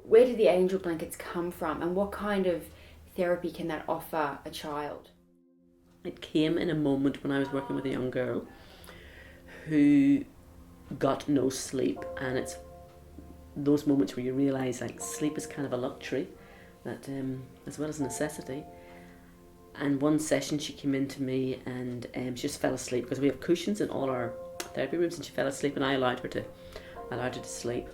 Where do the angel blankets come from, and what kind of therapy can that offer a child? It came in a moment when I was working with a young girl who got no sleep, and it's those moments where you realise like sleep is kind of a luxury, that as well as a necessity. And one session she came in to me and she just fell asleep because we have cushions in all our therapy rooms, and she fell asleep, and I allowed her to sleep.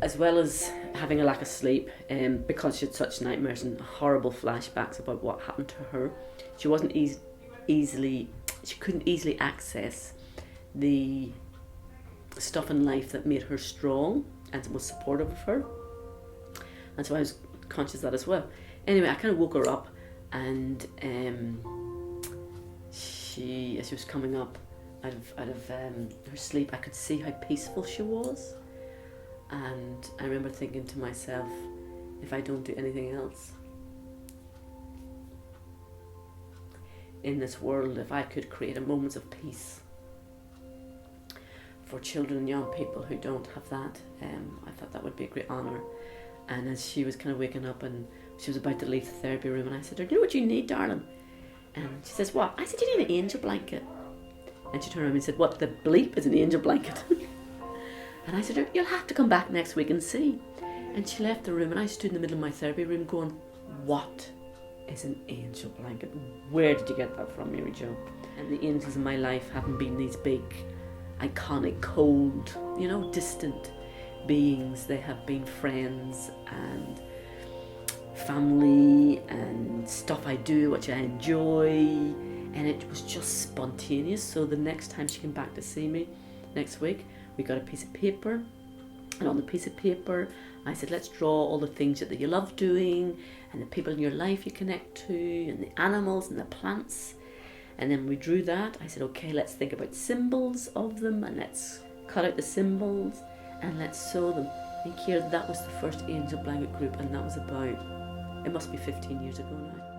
As well as having a lack of sleep, because she had such nightmares and horrible flashbacks about what happened to her, she wasn't she couldn't easily access the stuff in life that made her strong and was supportive of her. And so I was conscious of that as well. Anyway, I kind of woke her up, and as she was coming up out of her sleep, I could see how peaceful she was. And I remember thinking to myself, if I don't do anything else in this world, if I could create a moment of peace for children and young people who don't have that, I thought that would be a great honour. And as she was kind of waking up and she was about to leave the therapy room, and I said, "Do you know what you need, darling?" And she says, "What?" I said, "You need an angel blanket." And she turned around and said, "What the bleep is an angel blanket?" And I said, "You'll have to come back next week and see." And she left the room, and I stood in the middle of my therapy room going, "What is an angel blanket? Where did you get that from, Mary Jo?" And the angels in my life haven't been these big, iconic, cold, distant beings. They have been friends and family and stuff I do, which I enjoy. And it was just spontaneous. So the next time she came back to see me next week, we got a piece of paper, and on the piece of paper I said, let's draw all the things that you love doing and the people in your life you connect to and the animals and the plants. And then we drew that. I said, okay, let's think about symbols of them, and let's cut out the symbols and let's sew them. And here, that was the first angel blanket group, and that was about, it must be 15 years ago now.